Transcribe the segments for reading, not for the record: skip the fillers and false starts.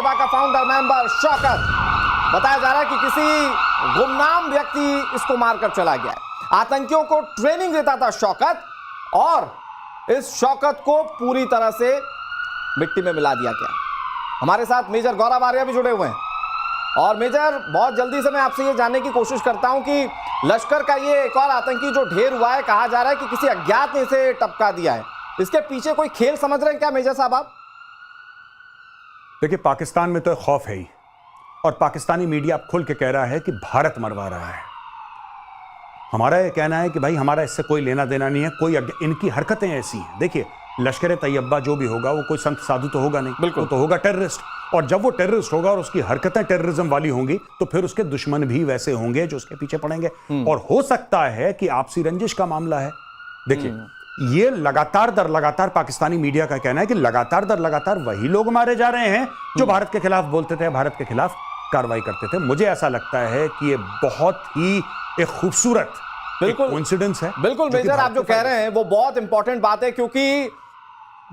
तैयबा का founder member Shaukat. बताया जा रहा है कि किसी गुमनाम व्यक्ति इसको मारकर चला गया है। आतंकियों को ट्रेनिंग देता था शौकत, और इस शौकत को पूरी तरह से मिट्टी में मिला दिया गया। हमारे साथ मेजर गौरव आर्या भी जुड़े हुए हैं। और मेजर, बहुत जल्दी से मैं आपसे ये जानने की कोशिश करता हूं कि लश्कर का ये एक और आतंकी जो ढेर हुआ है, कहा जा रहा है कि किसी अज्ञात ने इसे टपका दिया है, इसके पीछे कोई खेल समझ रहे हैं क्या मेजर साहब आप? देखिए, पाकिस्तान में तो खौफ है ही, और पाकिस्तानी मीडिया अब खुल के कह रहा है कि भारत मरवा रहा है। हमारा ये कहना है कि भाई हमारा इससे कोई लेना देना नहीं है, इनकी हरकतें ऐसी हैं। देखिए, लश्कर तैयबा जो भी होगा वो कोई संत साधु तो होगा नहीं, बिल्कुल, वो तो होगा टेररिस्ट। और जब वो टेररिस्ट होगा और उसकी हरकतें टेररिज्म वाली होंगी तो फिर उसके दुश्मन भी वैसे होंगे जो उसके पीछे पड़ेंगे। और हो सकता है कि आपसी रंजिश का मामला है। देखिए, ये लगातार दर लगातार पाकिस्तानी मीडिया का कहना है कि लगातार दर लगातार वही लोग मारे जा रहे हैं जो भारत के खिलाफ बोलते थे, भारत के खिलाफ कार्रवाई करते थे। मुझे ऐसा लगता है कि ये बहुत ही एक खूबसूरत कोइंसिडेंस है। बिल्कुल मेजर, आप जो कह रहे हैं वो बहुत इंपॉर्टेंट बात है, क्योंकि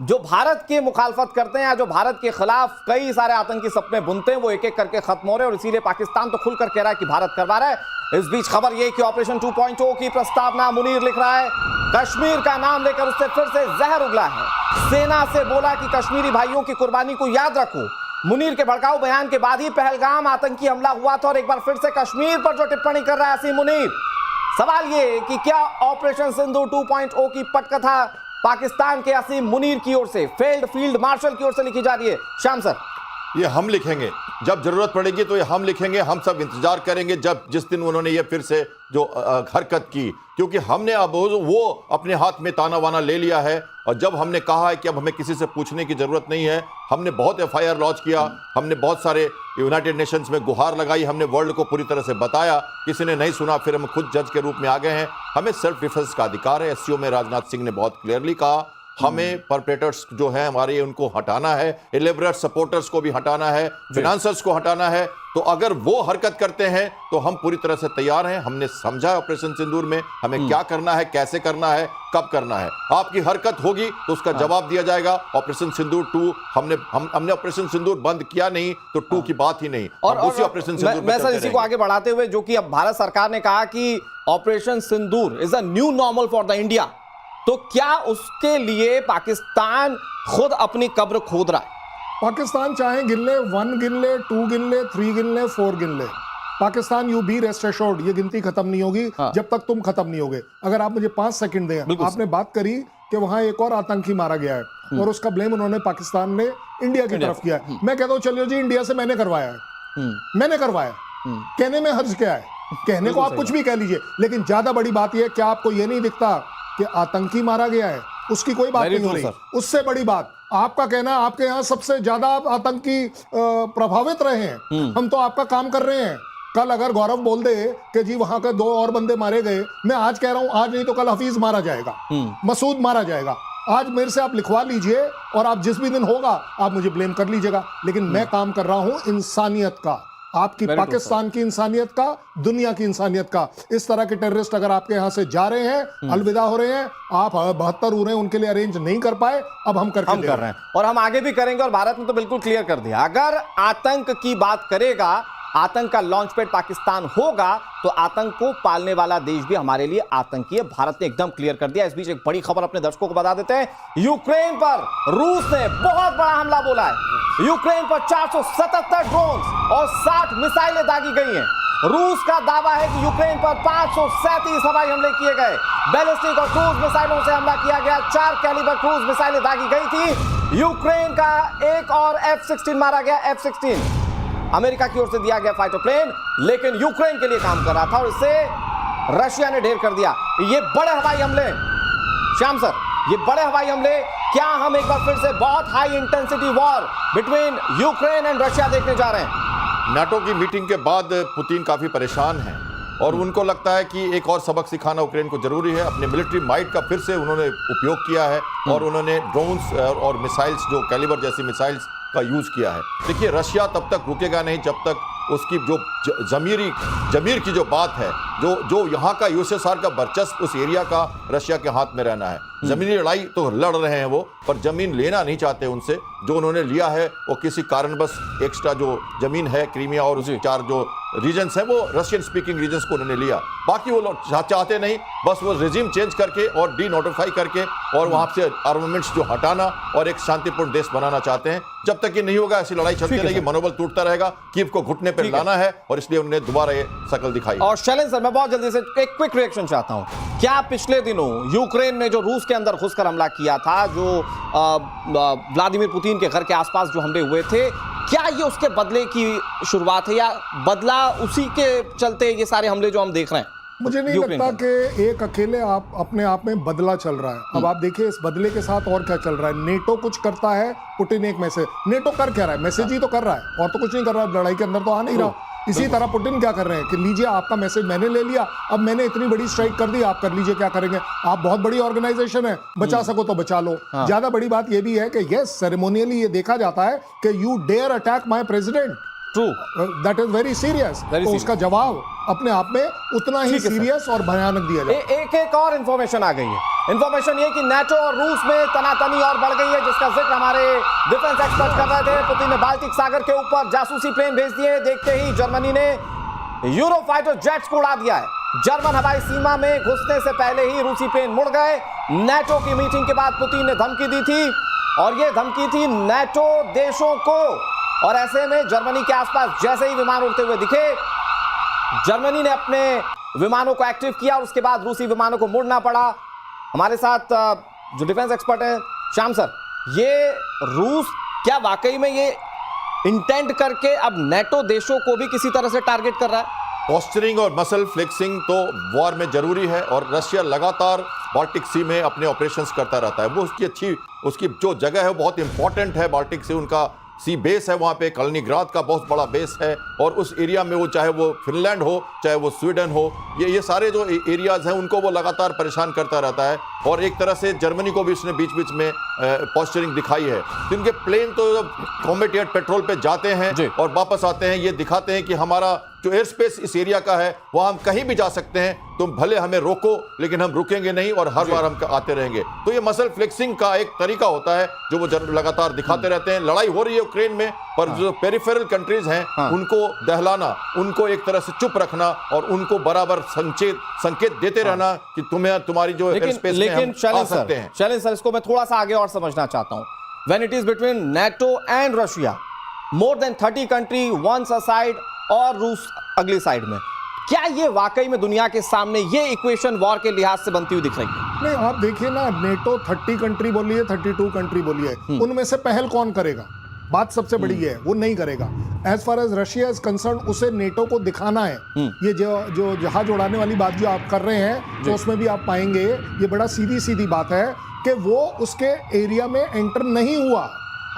जो भारत की मुखालफत करते हैं या जो भारत के खिलाफ कई सारे आतंकी सपने बुनते हैं, वो एक एक करके खत्म हो रहे हैं। और इसीलिए पाकिस्तान तो खुलकर कह रहा है कि भारत करवा रहा है। इस बीच खबर यह कि ऑपरेशन 2.0 की प्रस्तावना, मुनीर लिख रहा है, कश्मीर का नाम लेकर उससे फिर से जहर उगला है। सेना से बोला कि कश्मीरी भाइयों की कुर्बानी को याद रखो। मुनीर के भड़काऊ बयान के बाद ही पहलगाम आतंकी हमला हुआ था, और एक बार फिर से कश्मीर पर जो टिप्पणी कर रहा है असीम मुनीर। सवाल ये कि क्या ऑपरेशन सिंदूर 2.0 की पटकथा पाकिस्तान के असीम मुनीर की ओर से, फील्ड मार्शल की ओर से लिखी जा रही है? श्याम सर, ये हम लिखेंगे, जब जरूरत पड़ेगी तो ये हम लिखेंगे। हम सब इंतजार करेंगे जिस दिन उन्होंने ये फिर से जो हरकत की, क्योंकि हमने अब वो अपने हाथ में ताना वाना ले लिया है। और जब हमने कहा है कि अब हमें किसी से पूछने की जरूरत नहीं है, हमने बहुत FIR लॉन्च किया, हमने बहुत सारे यूनाइटेड नेशंस में गुहार लगाई, हमने वर्ल्ड को पूरी तरह से बताया, किसी ने नहीं सुना, फिर हम खुद जज के रूप में आ गए हैं। हमें सेल्फ डिफेंस का अधिकार है। SCO में राजनाथ सिंह ने बहुत क्लियरली कहा, हमें परपेटर्स जो है हमारे, उनको हटाना है, एलिबरेट सपोर्टर्स को भी हटाना है, फिनांसर्स को हटाना है। तो अगर वो हरकत करते हैं तो हम पूरी तरह से तैयार हैं। हमने समझा है ऑपरेशन सिंदूर में हमें क्या करना है, कैसे करना है, कब करना है। आपकी हरकत होगी तो उसका जवाब दिया जाएगा। ऑपरेशन सिंदूर 2 हमने ऑपरेशन सिंदूर बंद किया नहीं तो 2 की बात ही नहीं। और उसी ऑपरेशन सिंदूर मैं सर इसी को आगे बढ़ाते हुए, जो कि अब भारत सरकार ने कहा कि operation Sindoor is a new normal for the India, तो क्या उसके लिए पाकिस्तान खुद अपनी कब्र खोद रहा है? पाकिस्तान चाहे गिन ले, 1 गिन ले, 2 गिन ले, 3 गिन ले, 4 गिन ले, Pakistan you be rest assured, ये गिनती खत्म नहीं होगी जब तक तुम खत्म नहीं होगे। अगर आप मुझे 5 सेकंड दें, आपने बात करी कि वहां एक और आतंकी मारा गया है और उसका ब्लेम उन्होंने पाकिस्तान ने इंडिया की तरफ किया है। मैं कहता हूं चलिए जी, इंडिया से मैंने करवाया है, मैंने करवाया, कहने में हर्ज क्या है? कहने को आप कुछ भी कह लीजिए, लेकिन ज्यादा बड़ी बात यह, क्या आपको यह नहीं दिखता कि आतंकी मारा गया है? उसकी कोई बात नहीं हो रही। उससे बड़ी बात आपका कहना, आपके यहाँ सबसे ज्यादा आतंकी प्रभावित रहे हैं, हम तो आपका काम कर रहे हैं। कल अगर गौरव बोल दे कि जी वहां के 2 और बंदे मारे गए, मैं आज कह रहा हूं, आज नहीं तो कल हफीज मारा जाएगा, मसूद मारा जाएगा। आज मेरे से आप लिखवा लीजिए और आप जिस भी दिन होगा आप मुझे ब्लेम कर लीजिएगा, लेकिन मैं काम कर रहा हूं इंसानियत का, आपकी पाकिस्तान की इंसानियत का, दुनिया की इंसानियत का। इस तरह के टेररिस्ट अगर आपके यहां से जा रहे हैं, अलविदा हो रहे हैं, आप 72 हो रहे हैं, उनके लिए अरेंज नहीं कर पाए, अब हम कर रहे हैं और हम आगे भी करेंगे। और भारत ने तो बिल्कुल क्लियर कर दिया, अगर आतंक की बात करेगा, आतंक का लॉन्च पैड पाकिस्तान होगा, तो आतंक को पालने वाला देश भी हमारे लिए आतंकी है। भारत ने एकदम क्लियर कर दिया। इस बीच एक बड़ी खबर अपने दर्शकों को बता देते हैं। यूक्रेन पर रूस ने बहुत बड़ा हमला बोला है। यूक्रेन पर 477 ड्रोन और 60 मिसाइलें दागी गई हैं। रूस का दावा है कि यूक्रेन पर 537 हवाई हमले किए गए, बैलिस्टिक और क्रूज मिसाइलों से हमला किया गया। 4 कैलिबर क्रूज मिसाइलें दागी गई थी। यूक्रेन का एक और F-16 मारा गया। F-16 अमेरिका की ओर से दिया गया फाइटर प्लेन, लेकिन यूक्रेन के लिए काम कर रहा था और इसे रशिया ने ढेर कर दिया। ये बड़े हवाई हमले, श्याम सर, ये बड़े हवाई हमले, क्या हम एक बार फिर से बहुत high intensity war between Ukraine and Russia देखने जा रहे हैं? नाटो की मीटिंग के बाद पुतिन काफी परेशान हैं और उनको लगता है कि एक और सबक सिखाना यूक्रेन को जरूरी है। अपने मिलिट्री माइट का फिर से उन्होंने उपयोग किया है और उन्होंने ड्रोन्स और मिसाइल्स, जो कैलिबर जैसी मिसाइल्स का यूज किया है। देखिए, रशिया तब तक रुकेगा नहीं जब तक उसकी जो जमीर की जो बात है, जो यहाँ का यूएसएसआर का वर्चस्व उस एरिया का रशिया के हाथ में रहना है। जमीनी लड़ाई तो लड़ रहे हैं वो, पर जमीन लेना नहीं चाहते उनसे। जो उन्होंने लिया है वो किसी कारणवश एक्स्ट्रा जो जमीन है क्रीमिया और उसके 4 जो रीजन्स हैं वो रशियन स्पीकिंग रीजन्स को उन्होंने लिया। बाकी वो लोग चाहते नहीं, बस वो रेजिम चेंज करके और डी नोटिफाई करके और वहां से आर्मामेंट्स जो हटाना और एक शांतिपूर्ण देश बनाना चाहते हैं। जब तक ये नहीं होगा ऐसी लड़ाई चलती रहेगी, मनोबल टूटता रहेगा। कीव को घुटने पर लाना है और इसलिए उन्होंने दोबारा ये शकल दिखाई। और शैलेंद्र सर, मैं बहुत जल्दी से एक क्विक रिएक्शन चाहता हूं। क्या पिछले दिनों यूक्रेन ने जो रूस के अंदर घुसकर हमला किया था, जो व्लादिमीर पुतिन के घर के आसपास जो हमले हुए थे, क्या ये उसके बदले की शुरुआत है या बदला उसी के चलते ये सारे हमले जो हम देख रहे हैं? मुझे नहीं लगता कि एक अकेले आप अपने आप में बदला चल रहा है। अब आप देखिए इस बदले के साथ और क्या चल रहा है। नेटो कुछ करता है, पुतिन एक मैसेज, नेटो कर क्या रहा है? मैसेज ही तो कर रहा है और तो कुछ नहीं कर रहा है, लड़ाई के अंदर तो आ नहीं रहा। इसी तरह पुतिन क्या कर रहे हैं कि लीजिए आपका मैसेज मैंने ले लिया, अब मैंने इतनी बड़ी स्ट्राइक कर दी, आप कर लीजिए क्या करेंगे। आप बहुत बड़ी ऑर्गेनाइजेशन है, बचा सको तो बचा लो। ज्यादा बड़ी बात यह भी है कि यस सेरेमोनियली ये देखा जाता है कि you dare attack my president, true, that is very serious. तो उसका जवाब अपने आप में उतना ही सीरियस और भयानक दिया जाए। एक और इंफॉर्मेशन आ गई है। इंफॉर्मेशन ये कि नाटो और रूस में तनातनी और बढ़ गई है, जिसका जिक्र हमारे डिफेंस एक्सपर्ट कर रहे थे। पुतिन ने बाल्टिक सागर के ऊपर जासूसी प्लेन भेज दिए। देखते ही जर्मनी ने यूरोफाइटर जेट्स को उड़ा दिया है। जर्मन हवाई सीमा में घुसने से पहले ही रूसी प्लेन मुड़ गए। नाटो की मीटिंग के बाद पुतिन ने धमकी दी थी और ये धमकी थी नाटो देशों को। और ऐसे में जर्मनी के आसपास जैसे ही विमान उड़ते हुए दिखे, जर्मनी ने अपने विमानों को एक्टिव किया और उसके बाद रूसी विमानों को मुड़ना पड़ा। हमारे साथ जो डिफेंस एक्सपर्ट हैं श्याम सर, ये रूस क्या वाकई में ये इंटेंट करके अब नाटो देशों को भी किसी तरह से टारगेट कर रहा है? पोस्चरिंग और मसल फ्लेक्सिंग तो वॉर में जरूरी है और रशिया लगातार बाल्टिक सी में अपने ऑपरेशंस करता रहता है। वो उसकी जो जगह है वो बहुत इंपॉर्टेंट है। बाल्टिक सी उनका सी बेस है, वहाँ पे कलिनिंग्राड का बहुत बड़ा बेस है और उस एरिया में वो चाहे वो फिनलैंड हो चाहे वो स्वीडन हो, ये सारे जो एरियाज हैं उनको वो लगातार परेशान करता रहता है। और एक तरह से जर्मनी को भी उसने बीच बीच में पोस्चरिंग दिखाई है। तो इनके प्लेन तो जब कॉम्बैट एयर पेट्रोल पे जाते हैं और वापस आते हैं, ये दिखाते हैं कि हमारा जो एयर स्पेस इस एरिया का है वहाँ हम कहीं भी जा सकते हैं, तुम भले हमें रोको लेकिन हम रुकेंगे नहीं और हर बार हम आते रहेंगे। तो ये मसल फ्लेक्सिंग का एक तरीका होता है जो वो लगातार दिखाते रहते हैं। लड़ाई हो रही है यूक्रेन में, पर जो पेरिफेरल कंट्रीज हैं उनको दहलाना, उनको एक तरह से चुप रखना और उनको बराबर संकेत देते रहना कि तुम्हारी जो एयर स्पेस में हम आ सकते हैं। शैलेंद्र सर, इसको मैं थोड़ा सा आगे और समझना चाहता हूं। When it is between NATO and Russia, more than 30 country once a side और रूस अगली साइड में, क्या ये वाकई में दुनिया के सामने ये इक्वेशन वॉर के लिहाज से बनती हुई दिख रही है? नहीं, आप देखिए ना, नेटो 30 कंट्री बोली है, 32 कंट्री बोली है, उनमें से पहल कौन करेगा? बात सबसे बड़ी है, वो नहीं करेगा। As far as Russia is concern, उसे नेटो को दिखाना है। ये जो जहाज उड़ाने वाली बात जो आप कर रहे हैं, तो उसमें भी आप पाएंगे ये बड़ा सीधी बात है कि वो उसके एरिया में एंटर नहीं हुआ।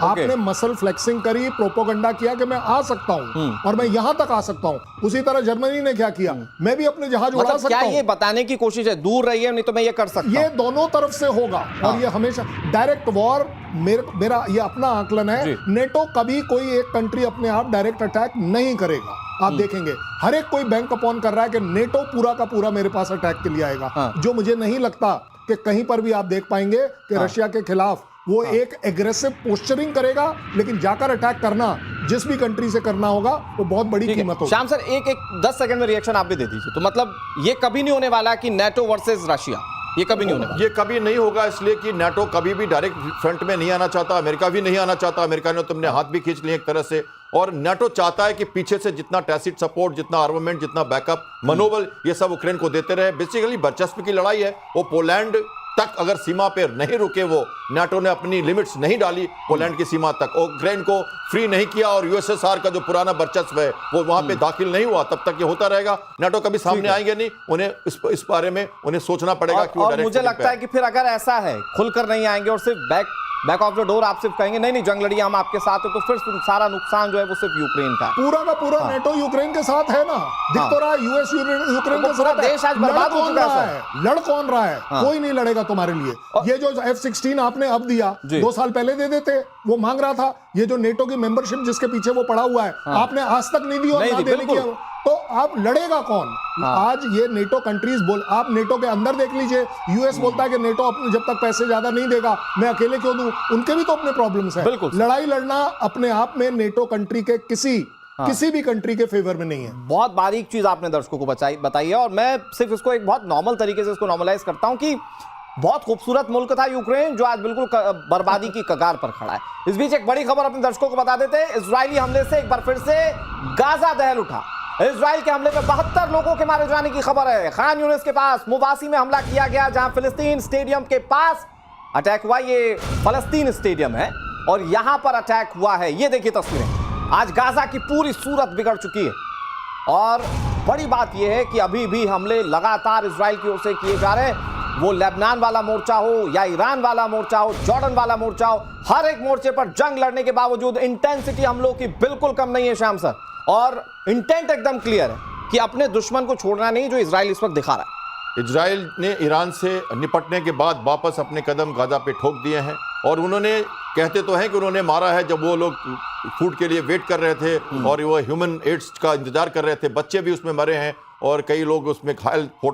आपने मसल फ्लेक्सिंग करी, प्रोपोगंडा किया कि मैं आ सकता हूं और मैं यहां तक आ सकता हूं। उसी तरह जर्मनी ने क्या किया, मैं भी अपने जहाज उड़ा सकता हूं। क्या ये बताने की कोशिश है दूर रहिए, नहीं तो मैं ये कर सकता हूं? ये दोनों तरफ से होगा और ये हमेशा डायरेक्ट वॉर, मेरा ये अपना आकलन है, नेटो कभी कोई एक कंट्री अपने आप डायरेक्ट अटैक नहीं करेगा। आप देखेंगे हर एक कोई बैंक अपॉन कर रहा है कि नेटो पूरा का पूरा मेरे पास अटैक के लिए आएगा, जो मुझे नहीं लगता कि कहीं पर भी आप देख पाएंगे कि रशिया के खिलाफ वो एक एग्रेसिव पोस्चरिंग करेगा, लेकिन जाकर अटैक करना जिस भी कंट्री से करना होगा वो बहुत बड़ी कीमत होगी। श्याम सर, एक 10 सेकंड में रिएक्शन आप भी दे दीजिए। तो मतलब ये कभी नहीं होने वाला कि नाटो वर्सेस रशिया, ये कभी नहीं होने वाला? ये कभी नहीं होगा, इसलिए कि नाटो कभी भी डायरेक्ट फ्रंट में नहीं आना चाहता, अमेरिका भी नहीं आना चाहता। अमेरिका ने तुमने हाथ भी खींच लिए एक तरह से, और नाटो चाहता है कि पीछे से जितना टैसिट सपोर्ट, जितना आर्मामेंट, जितना बैकअप, मनोबल, ये सब यूक्रेन को देते रहे। बेसिकली वर्चस्व की लड़ाई है। वो पोलैंड तक अगर सीमा पे नहीं रुके, वो नाटो ने अपनी लिमिट्स नहीं डाली पोलैंड की सीमा तक, और यूक्रेन को फ्री नहीं किया और यूएसएसआर का जो पुराना वर्चस्व है वो वहां पे दाखिल नहीं हुआ, तब तक ये होता रहेगा। नाटो कभी सामने आएंगे नहीं, उन्हें इस बारे में उन्हें सोचना पड़ेगा कि और मुझे लगता है कि फिर अगर ऐसा है खुलकर नहीं आएंगे और सिर्फ बैक ऑफ द डोर आप सिर्फ कहेंगे नहीं जंग लड़ी हम आपके साथ है, तो फिर सारा नुकसान जो है वो सिर्फ यूक्रेन का है। पूरा का पूरा नेटो यूक्रेन के साथ है ना, दिख तो रहा है यूएस यूक्रेन के साथ है। देश आज बर्बाद हो चुका है, लड़ कौन रहा है? कोई नहीं लड़ेगा तुम्हारे लिए। ये जो F-16 आपने अब दिया, 2 साल पहले दे देते, वो मांग रहा था। ये जो नेटो की मेंबरशिप जिसके पीछे वो पड़ा हुआ है, आपने आज तक नहीं दी और ना देने की, तो आप लड़ेगा कौन? आज ये नेटो कंट्रीज आप नेटो के अंदर देख लीजिए, यूएस बोलता है कि नेटो अपने जब तक पैसे ज्यादा नहीं देगा मैं अकेले क्यों दूं? उनके भी तो अपने प्रॉब्लम्स हैं। लड़ाई लड़ना अपने आप में नेटो कंट्री के किसी भी कंट्री के फेवर में नहीं है। बहुत बारीक चीज आपने दर्शकों को बताई है, और मैं सिर्फ इसको एक बहुत नॉर्मल तरीके से इसको नॉर्मलाइज करता हूं कि बहुत खूबसूरत मुल्क था यूक्रेन, जो आज बिल्कुल बर्बादी की कगार पर खड़ा है। इस बीच एक बड़ी खबर अपने दर्शकों को बता देते हैं। इजरायली हमले से एक बार फिर से गाजा दहल उठा। इजराइल के हमले में 72 लोगों के मारे जाने की खबर है। खान यूनिस के पास मुवासी में हमला किया गया, जहां फिलिस्तीन स्टेडियम के पास अटैक हुआ। ये फलस्तीन स्टेडियम है और यहां पर अटैक हुआ है। ये देखिए तस्वीरें। आज गाजा की पूरी सूरत बिगड़ चुकी है, और बड़ी बात यह है कि अभी भी हमले लगातार इजराइल की ओर से किए जा रहे हैं। वो लेबनान वाला मोर्चा हो या ईरान वाला मोर्चा हो, जॉर्डन वाला मोर्चा हो, हर एक मोर्चे पर जंग लड़ने के बावजूद इंटेंसिटी हमलों की बिल्कुल कम नहीं है श्याम सर, और इंटेंट एकदम क्लियर है कि अपने दुश्मन को छोड़ना नहीं, जो इजराइल इस वक्त दिखा रहा है। इजराइल ने ईरान से निपटने के बाद वापस अपने कदम गाजा पे ठोक दिए हैं, और उन्होंने कहते तो हैं कि उन्होंने मारा है जब वो लोग फूड के लिए वेट कर रहे थे और वो ह्यूमन एड्स का इंतजार कर रहे थे। बच्चे भी उसमें मरे हैं और कई लोग उसमें घायल फोटो